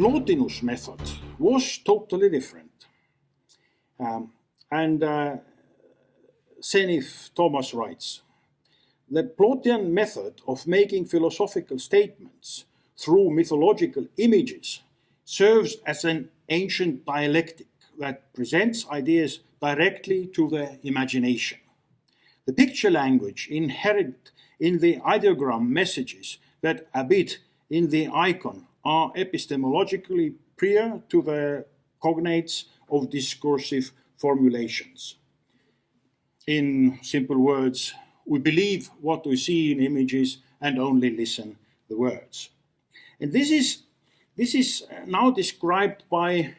Plotinus method was totally different. Zenith Thomas writes, the Plotian method of making philosophical statements through mythological images serves as an ancient dialectic that presents ideas directly to the imagination. The picture language inherent in the ideogram messages that abide in the icon are epistemologically prior to the cognates of discursive formulations. In simple words, we believe what we see in images and only listen the words. And this is now described by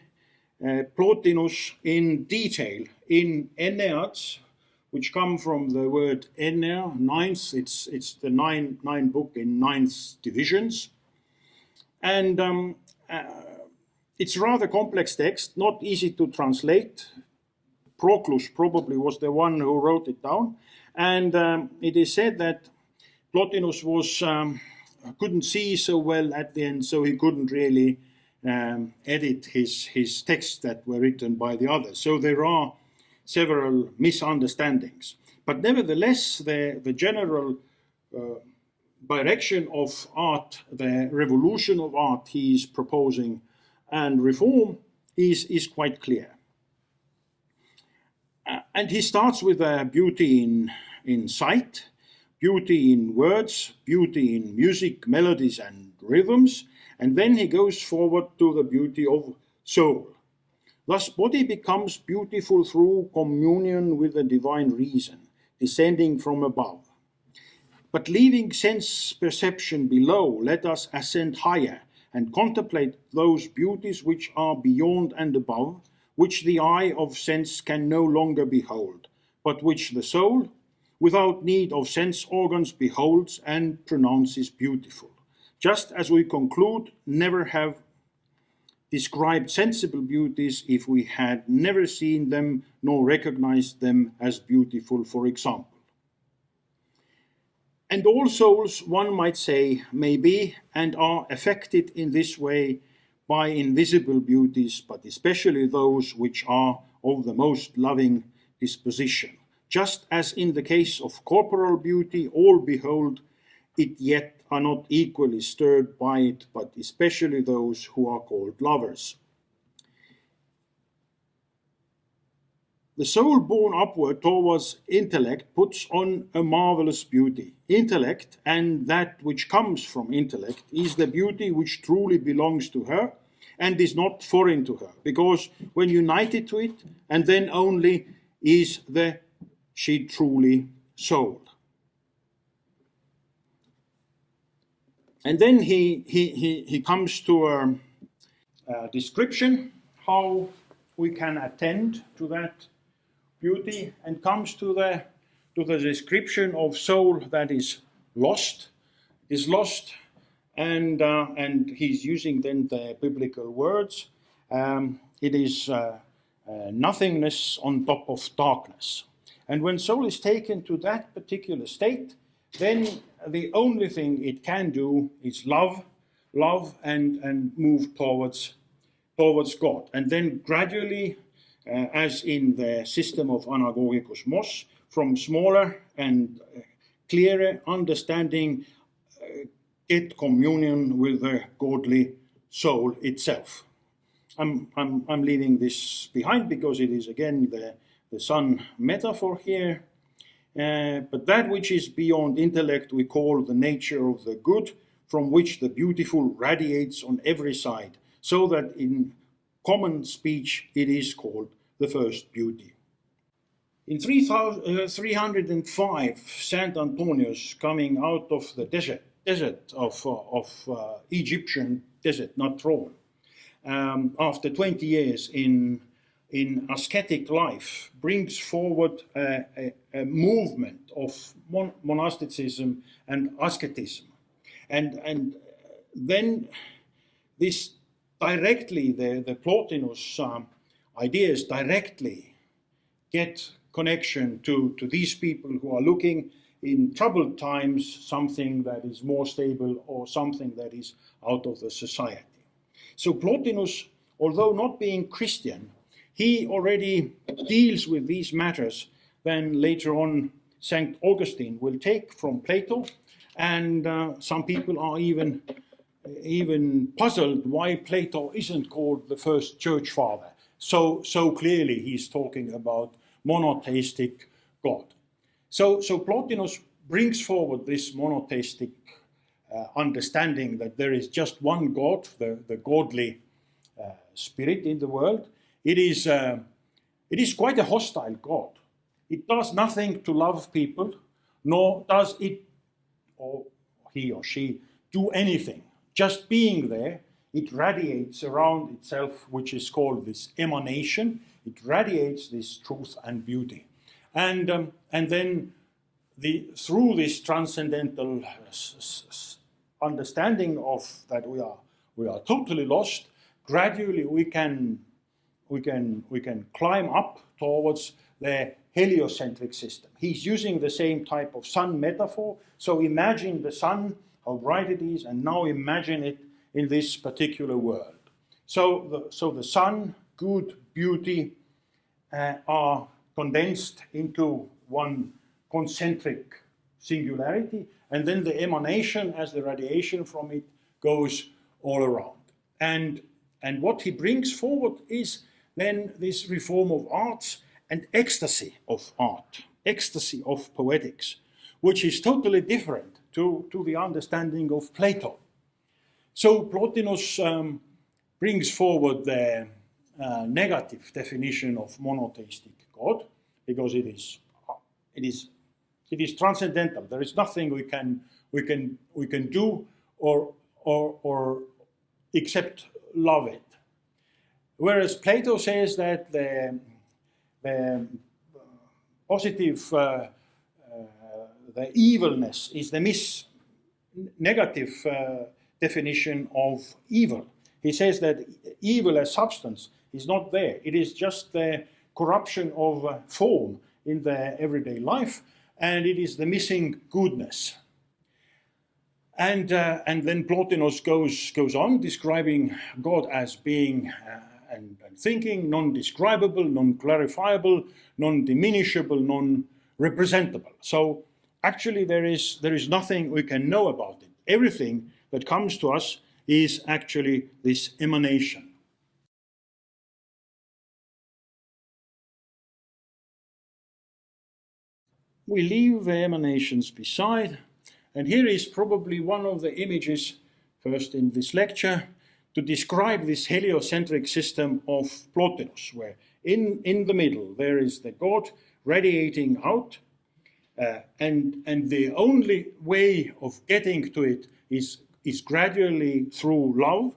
Plotinus in detail in Enneads, which come from the word Ennea, ninth. It's the nine book in ninth divisions. And it's rather complex text, not easy to translate. Proclus probably was the one who wrote it down. And it is said that Plotinus couldn't see so well at the end, so he couldn't really edit his texts that were written by the others. So there are several misunderstandings. But nevertheless, the general direction of art, the revolution of art he is proposing and reform is quite clear. And he starts with beauty in sight, beauty in words, beauty in music, melodies, and rhythms, and then he goes forward to the beauty of soul. Thus, body becomes beautiful through communion with the divine reason, descending from above. But leaving sense perception below, let us ascend higher and contemplate those beauties which are beyond and above, which the eye of sense can no longer behold, but which the soul, without need of sense organs, beholds and pronounces beautiful. Just as we conclude, never have described sensible beauties if we had never seen them nor recognized them as beautiful, for example. And all souls, one might say, may be and are affected in this way by invisible beauties, but especially those which are of the most loving disposition. Just as in the case of corporal beauty, all behold it, yet are not equally stirred by it, but especially those who are called lovers. The soul born upward towards intellect puts on a marvelous beauty. Intellect, and that which comes from intellect, is the beauty which truly belongs to her and is not foreign to her, because when united to it, and then only, is she truly soul. And then he comes to a description how we can attend to that beauty, and comes to the description of soul that is lost, and he's using then the biblical words. It is nothingness on top of darkness. And when soul is taken to that particular state, then the only thing it can do is love and move towards God. And then gradually, as in the system of Anagogicus Mos, from smaller and clearer understanding, get communion with the godly soul itself. I'm leaving this behind because it is again the sun metaphor here. But that which is beyond intellect we call the nature of the good, from which the beautiful radiates on every side, so that in common speech it is called the first beauty. In 305, Saint Antonius, coming out of the desert of Egyptian desert, not Rome, after 20 years in ascetic life, brings forward a movement of monasticism and asceticism. And then this directly, the Plotinus ideas directly get connection to these people who are looking in troubled times something that is more stable or something that is out of the society. So Plotinus, although not being Christian, he already deals with these matters then later on St. Augustine will take from Plato, and some people are even puzzled why Plato isn't called the first church father. So clearly he's talking about monotheistic God. So Plotinus brings forward this monotheistic understanding that there is just one God, the godly spirit in the world. It is quite a hostile God. It does nothing to love people, nor does it, or he or she, do anything. Just being there, it radiates around itself, which is called this emanation. It radiates this truth and beauty. And then through this transcendental understanding of that we are totally lost, gradually we can climb up towards the heliocentric system. He's using the same type of sun metaphor. So imagine the sun, how bright it is, and now imagine it in this particular world. So the sun, good, beauty are condensed into one concentric singularity, and then the emanation as the radiation from it goes all around. And what he brings forward is then this reform of arts and ecstasy of art, ecstasy of poetics, which is totally different to the understanding of Plato. So Plotinus brings forward the negative definition of monotheistic God, because it is transcendental. There is nothing we can do or except love it. Whereas Plato says that the positive, the evilness is the negative definition of evil. He says that evil as substance is not there. It is just the corruption of form in the everyday life, and it is the missing goodness. And then Plotinus goes on describing God as being and thinking, non-describable, non-clarifiable, non-diminishable, non-representable. So actually there is nothing we can know about it. Everything that comes to us is actually this emanation. We leave the emanations beside, and here is probably one of the images, first in this lecture, to describe this heliocentric system of Plotinus, where in the middle there is the God radiating out, and the only way of getting to it is gradually through love.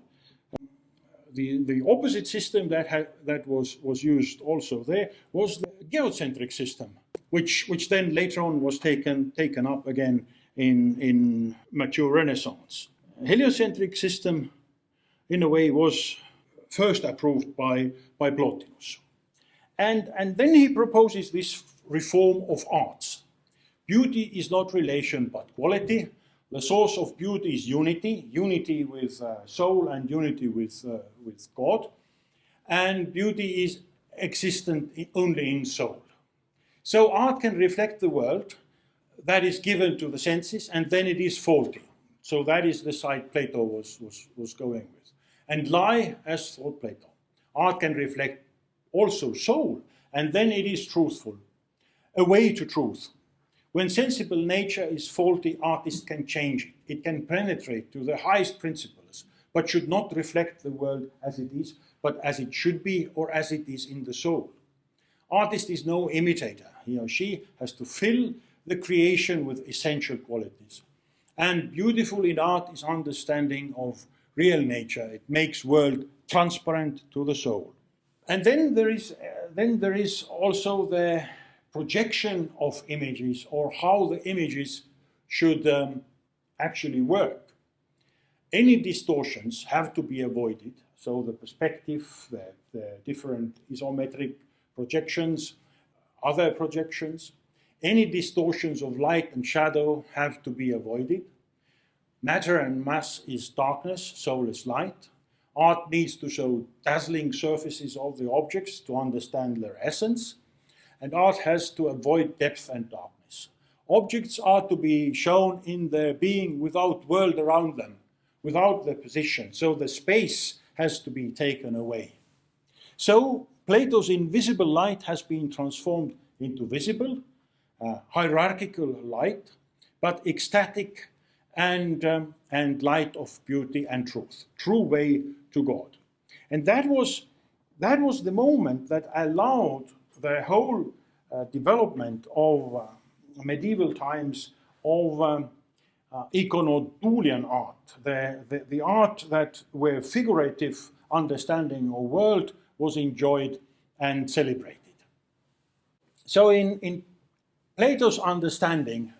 The opposite system that was used also there was the geocentric system, which then later on was taken up again in mature Renaissance. Heliocentric system, in a way, was first approved by Plotinus. And then he proposes this reform of arts. Beauty is not relation but quality. The source of beauty is unity, unity with soul and unity with God. And beauty is existent only in soul. So art can reflect the world that is given to the senses, and then it is faulty. So that is the side Plato was going with. And lie, as thought Plato. Art can reflect also soul, and then it is truthful. A way to truth. When sensible nature is faulty, artists can change it. It can penetrate to the highest principles, but should not reflect the world as it is, but as it should be or as it is in the soul. Artist is no imitator. He or she has to fill the creation with essential qualities. And beautiful in art is understanding of real nature. It makes world transparent to the soul. And then there is also the projection of images, or how the images should actually work. Any distortions have to be avoided. So the perspective, the different isometric projections, other projections, any distortions of light and shadow have to be avoided. Matter and mass is darkness, soul is light. Art needs to show dazzling surfaces of the objects to understand their essence, and art has to avoid depth and darkness. Objects are to be shown in their being without world around them, without their position, so the space has to be taken away. So Plato's invisible light has been transformed into visible, hierarchical light, but ecstatic and light of beauty and truth, true way to God. And that was the moment that allowed the whole development of medieval times of iconodulian art, the art that where figurative understanding of world was enjoyed and celebrated. So in Plato's understanding,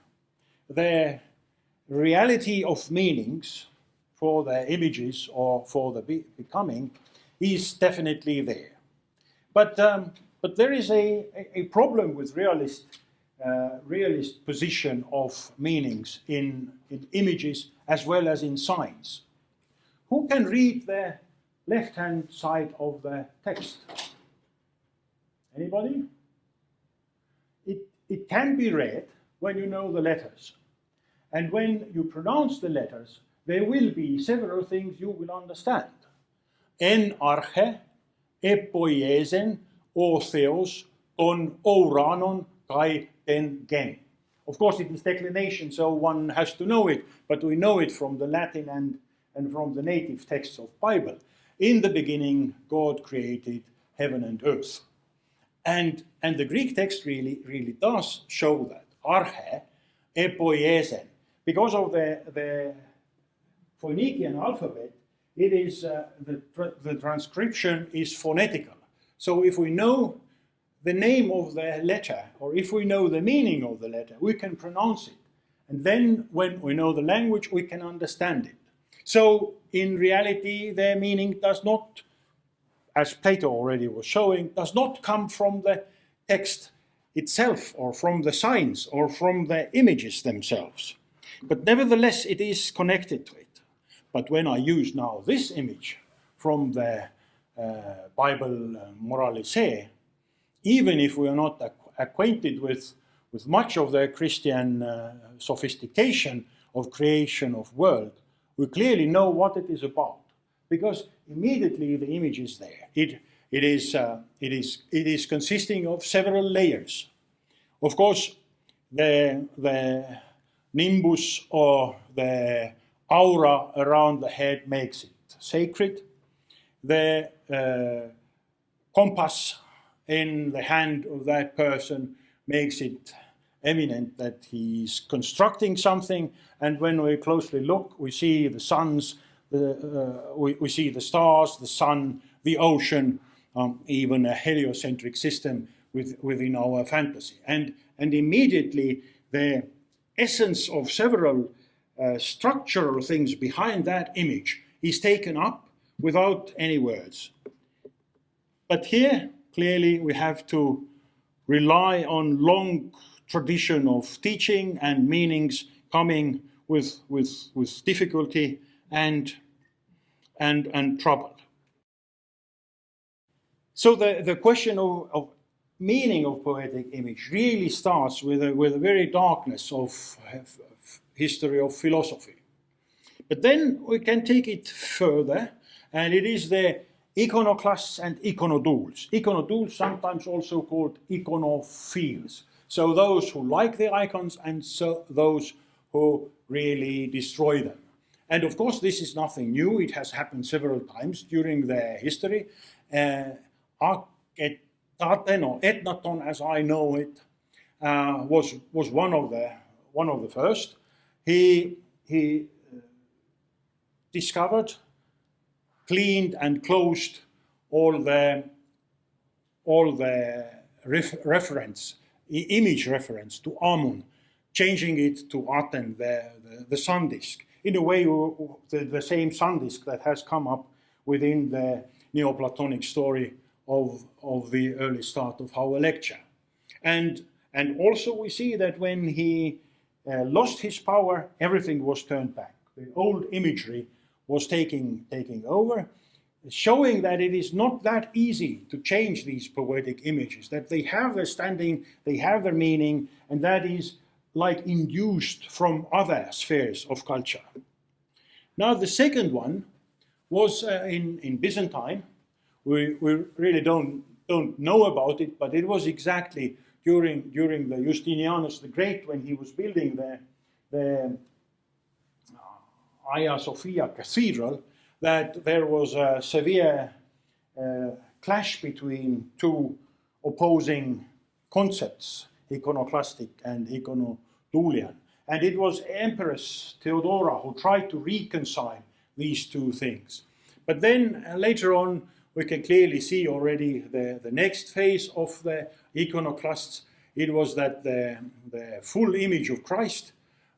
the reality of meanings for the images or for the becoming is definitely there. But there is a problem with realist position of meanings in images as well as in signs. Who can read the left-hand side of the text? Anybody? It can be read when you know the letters. And when you pronounce the letters, there will be several things you will understand. En arche, epoiesen, o theos, ton ouranon, kai ten gen. Of course, it is declination, so one has to know it, but we know it from the Latin and from the native texts of Bible. In the beginning, God created heaven and earth. And the Greek text really does show that. Arche, epoiesen. Because of the Phoenician alphabet, it is the transcription is phonetical. So if we know the name of the letter, or if we know the meaning of the letter, we can pronounce it. And then when we know the language, we can understand it. So in reality, their meaning does not, as Plato already was showing, does not come from the text itself, or from the signs, or from the images themselves. But nevertheless, it is connected to it. But when I use now this image from the Bible Moralisé, even if we are not acquainted with much of the Christian sophistication of creation of world, we clearly know what it is about, because immediately the image is there. It is consisting of several layers. Of course, the nimbus or the aura around the head makes it sacred. The compass in the hand of that person makes it eminent that he's constructing something. And when we closely look, we see the suns, we see the stars, the sun, the ocean, even a heliocentric system within our fantasy. And immediately the essence of several structural things behind that image is taken up without any words. But here, clearly, we have to rely on long tradition of teaching and meanings coming with difficulty and trouble. So the question of meaning of poetic image really starts with a very darkness of history of philosophy. But then we can take it further, and it is the iconoclasts and iconodules. Iconodules, sometimes also called iconophiles. So those who like the icons and so those who really destroy them. And of course, this is nothing new. It has happened several times during their history. Akhenaten or Etnaton, as I know it, was one of the first. He discovered, cleaned and closed all the image reference to Amun, changing it to Aten, the sun disk, in a way the same sun disk that has come up within the Neoplatonic story of the early start of our lecture. And also we see that when he lost his power, everything was turned back. The old imagery was taking over. showing that it is not that easy to change these poetic images, that they have their standing, they have their meaning, and that is like induced from other spheres of culture. Now the second one was in Byzantine. We really don't know about it, but it was exactly during the Justinianus the Great, when he was building the Hagia Sophia Cathedral, that there was a severe clash between two opposing concepts, iconoclastic and iconodulian. And it was Empress Theodora who tried to reconcile these two things. But then later on, we can clearly see already the next phase of the iconoclasts. It was that the full image of Christ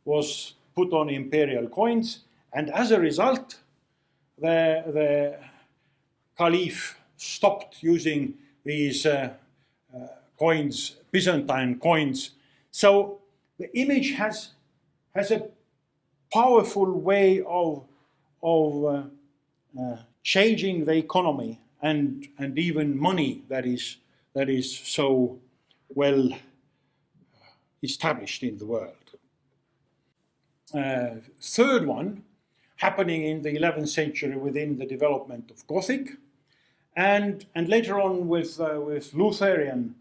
was put on imperial coins, and as a result, the Caliph stopped using these coins, Byzantine coins. So the image has a powerful way of changing the economy and even money that is so well established in the world. Third one, happening in the 11th century within the development of Gothic, and later on with Lutheran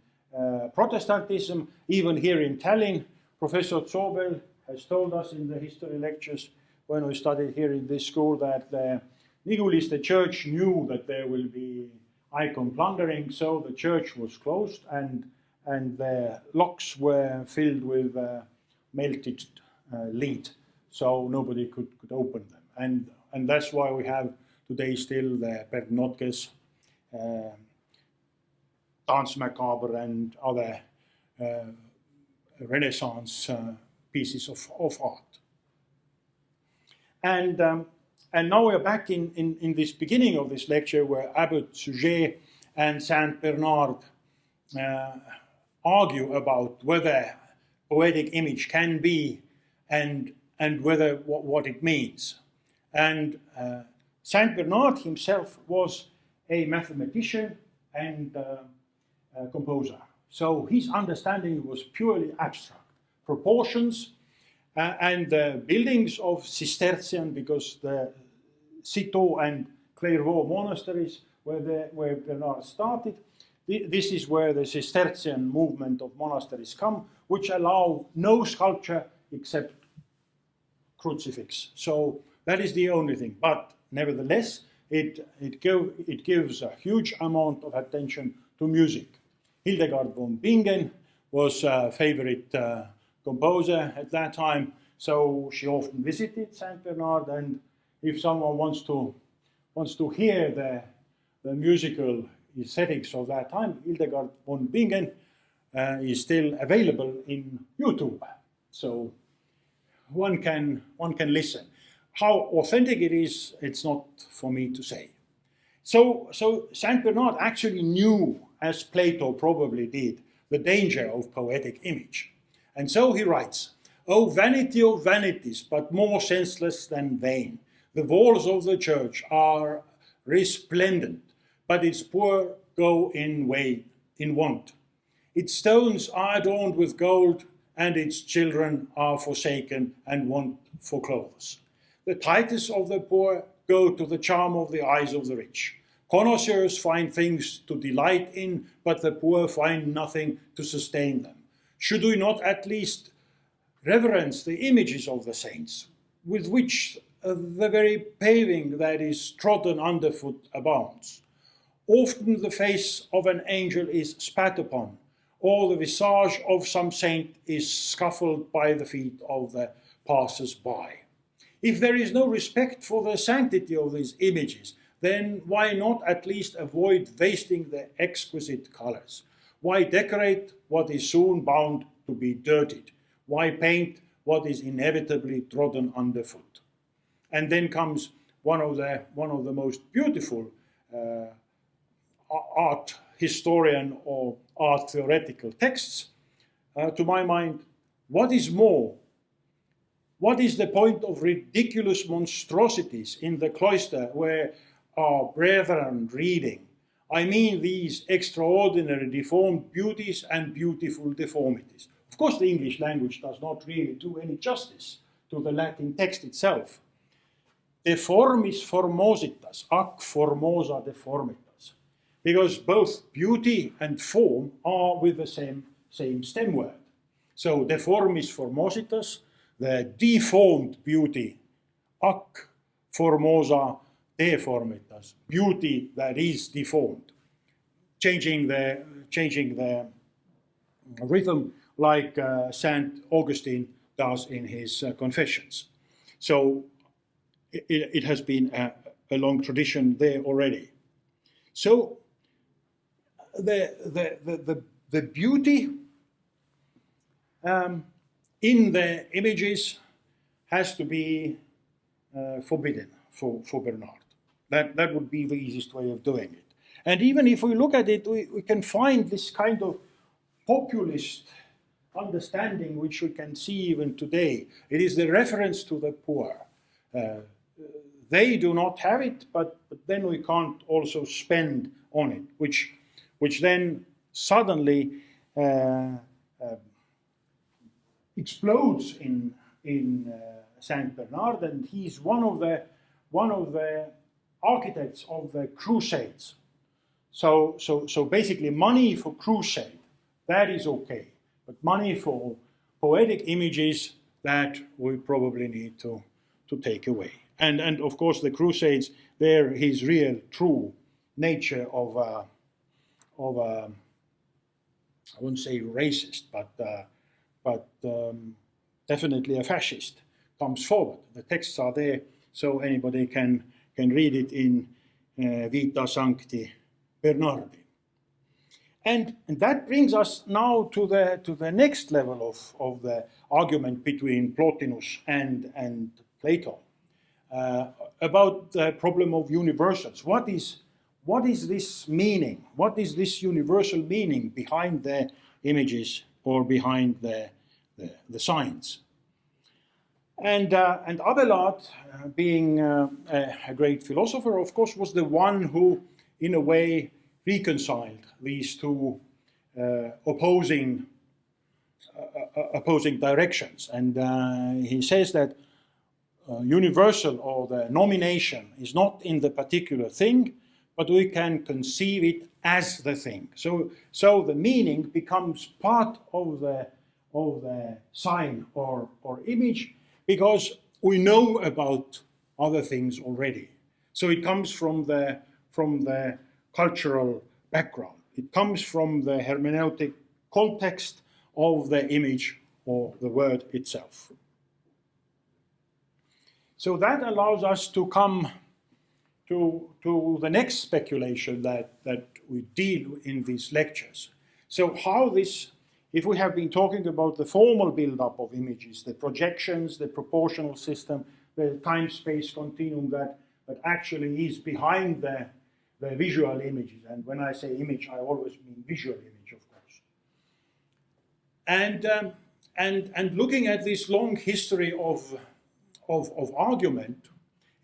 Protestantism, even here in Tallinn. Professor Zobel has told us in the history lectures when we studied here in this school that the Niguliste church knew that there will be icon plundering, so the church was closed and the locks were filled with melted lead, so nobody could open them. And that's why we have today still the Bernadottes, Danse Macabre, and other Renaissance pieces of art. And now we're back in this beginning of this lecture where Abbot Suger and Saint Bernard argue about whether poetic image can be and whether what it means. And Saint Bernard himself was a mathematician and a composer. So his understanding was purely abstract. Proportions and the buildings of Cistercian, because the Citeaux and Clairvaux monasteries where Bernard started, this is where the Cistercian movement of monasteries come, which allow no sculpture except crucifix. So that is the only thing. But nevertheless, it gives a huge amount of attention to music. Hildegard von Bingen was a favorite composer at that time, so she often visited Saint Bernard. And if someone wants to hear the musical aesthetics of that time, Hildegard von Bingen is still available in YouTube, so one can listen. How authentic it is, it's not for me to say. So Saint Bernard actually knew, as Plato probably did, the danger of poetic image. And so he writes, "O vanity of vanities, but more senseless than vain, the walls of the church are resplendent, but its poor go in want. Its stones are adorned with gold, and its children are forsaken and want for clothes. The tithes of the poor go to the charm of the eyes of the rich. Connoisseurs find things to delight in, but the poor find nothing to sustain them. Should we not at least reverence the images of the saints, with which the very paving that is trodden underfoot abounds? Often the face of an angel is spat upon, or the visage of some saint is scuffled by the feet of the passers-by. If there is no respect for the sanctity of these images, then why not at least avoid wasting the exquisite colors? Why decorate what is soon bound to be dirtied? Why paint what is inevitably trodden underfoot?" And then comes one of the most beautiful art historian or art theoretical texts, to my mind. What is more? What is the point of ridiculous monstrosities in the cloister where our brethren reading, I mean these extraordinary deformed beauties and beautiful deformities. Of course, the English language does not really do any justice to the Latin text itself. Deformis formositas, ac formosa deformitas. Because both beauty and form are with the same stem word. So deformis formositas, the deformed beauty, ac formosa deformitas, beauty that is deformed. Changing the rhythm like St. Augustine does in his Confessions. So it has been a long tradition there already. So the beauty in the images has to be forbidden for Bernard. That would be the easiest way of doing it. And even if we look at it, we can find this kind of populist understanding which we can see even today. It is the reference to the poor. They do not have it, but then we can't also spend on it, which then suddenly explodes in Saint Bernard, and he's one of the architects of the Crusades. So basically, money for crusade, that is okay, but money for poetic images, that we probably need to take away. And of course, the Crusades, there his real, true nature of I wouldn't say racist, but definitely a fascist comes forward. The texts are there, so anybody can read it in Vita Sancti Bernardi. And that brings us now to the next level of the argument between Plotinus and Plato about the problem of universals. What is this meaning? What is this universal meaning behind the images or behind the signs? And Abelard, being a great philosopher, of course, was the one who, in a way, reconciled these two opposing directions. And he says that universal, or the nomination, is not in the particular thing, but we can conceive it as the thing. So the meaning becomes part of the sign or image, because we know about other things already. So it comes from the cultural background. It comes from the hermeneutic context of the image or the word itself. So that allows us to come to the next speculation that we deal in these lectures. So how this, if we have been talking about the formal build-up of images, the projections, the proportional system, the time-space continuum that actually is behind the visual images. And when I say image, I always mean visual image, of course. And looking at this long history of argument,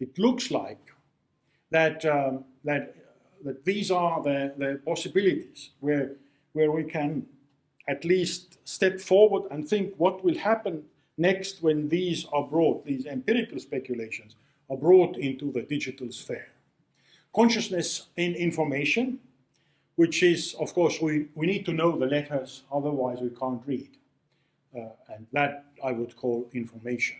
it looks like that these are the possibilities where we can at least step forward and think what will happen next when these are brought, these empirical speculations are brought into the digital sphere. Consciousness in information, which is, of course, we need to know the letters, otherwise we can't read. And that I would call information.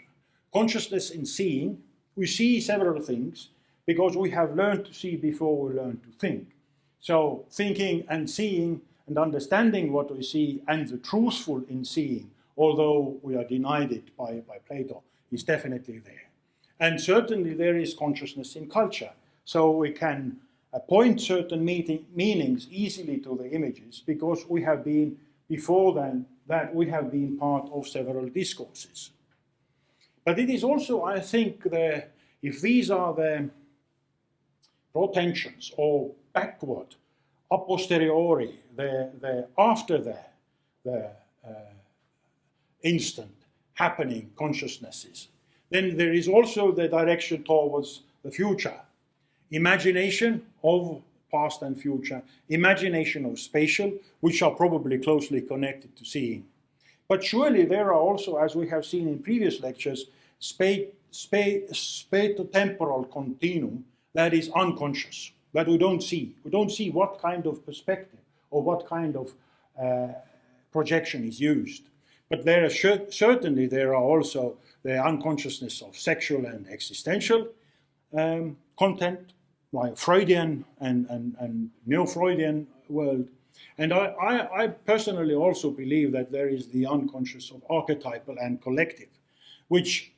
Consciousness in seeing, we see several things because we have learned to see before we learn to think. So thinking and seeing and understanding what we see and the truthful in seeing, although we are denied it by Plato, is definitely there. And certainly there is consciousness in culture. So we can appoint certain meanings easily to the images because we have been, before then, that we have been part of several discourses. But it is also, I think, if these are the protensions or backward, a posteriori, the after the instant happening consciousnesses, then there is also the direction towards the future. imagination of past and future, imagination of spatial, which are probably closely connected to seeing. But surely there are also, as we have seen in previous lectures, spatio-temporal continuum that is unconscious, that we don't see. We don't see what kind of perspective or what kind of projection is used. But there are certainly there are also the unconsciousness of sexual and existential content, like Freudian and neo-Freudian world. And I personally also believe that there is the unconscious of archetypal and collective, which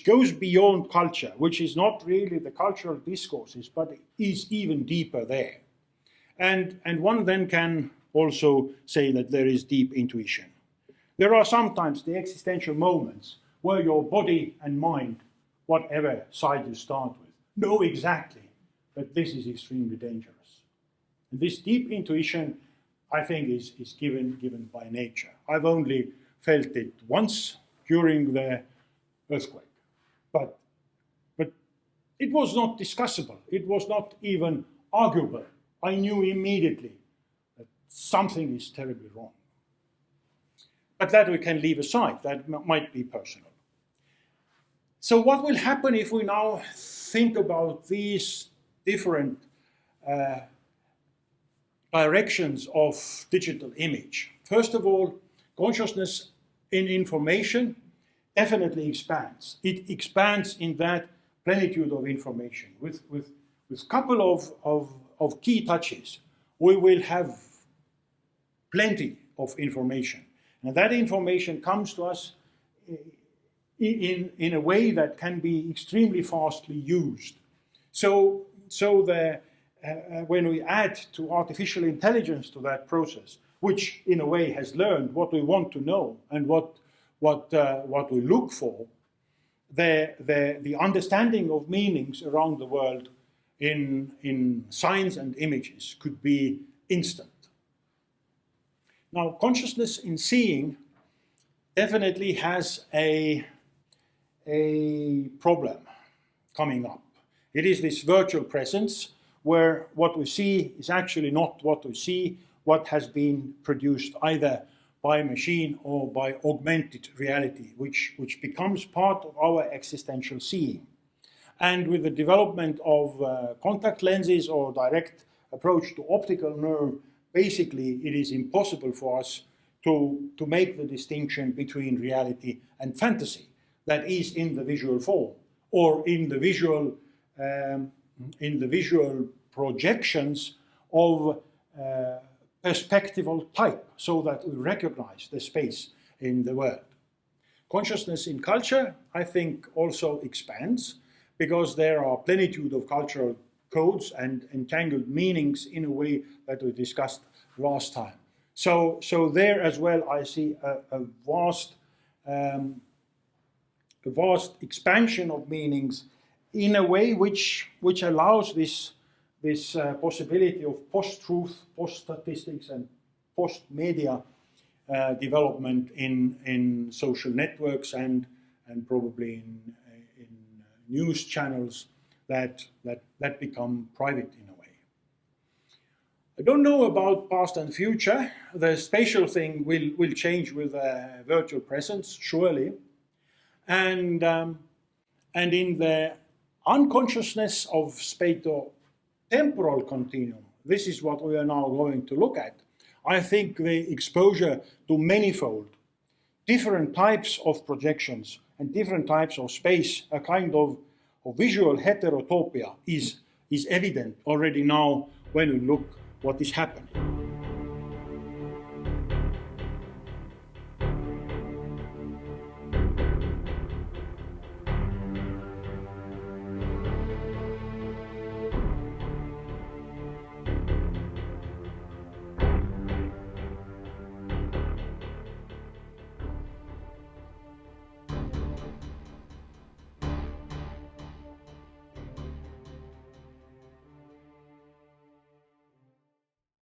goes beyond culture, which is not really the cultural discourses, but is even deeper there. And one then can also say that there is deep intuition. There are sometimes the existential moments where your body and mind, whatever side you start with, know exactly that this is extremely dangerous. And this deep intuition, I think, is given by nature. I've only felt it once during the earthquake, but it was not discussable. It was not even arguable. I knew immediately that something is terribly wrong. But that we can leave aside. That might be personal. So what will happen if we now think about these different directions of digital image? First of all, consciousness in information definitely expands. It expands in that plenitude of information. With a couple of key touches, we will have plenty of information. And that information comes to us in a way that can be extremely fastly used. So when we add to artificial intelligence to that process, which in a way has learned what we want to know and what we look for, the understanding of meanings around the world in signs and images could be instant. Now, consciousness in seeing definitely has a problem coming up. It is this virtual presence where what we see is actually not what we see, what has been produced either by machine or by augmented reality, which becomes part of our existential seeing. And with the development of contact lenses or direct approach to optical nerve, basically it is impossible for us to make the distinction between reality and fantasy that is in the visual form or in the visual projections of perspectival type, so that we recognize the space in the world. Consciousness in culture, I think, also expands because there are plenitude of cultural codes and entangled meanings in a way that we discussed last time. So there as well, I see a vast expansion of meanings in a way which allows this possibility of post-truth, post-statistics, and post-media development in social networks and probably in news channels that become private in a way. I don't know about past and future. The spatial thing will change with virtual presence, surely. And in the unconsciousness of spatio-temporal continuum, this is what we are now going to look at. I think the exposure to manifold, different types of projections and different types of space, a kind of visual heterotopia is evident already now when we look what is happening.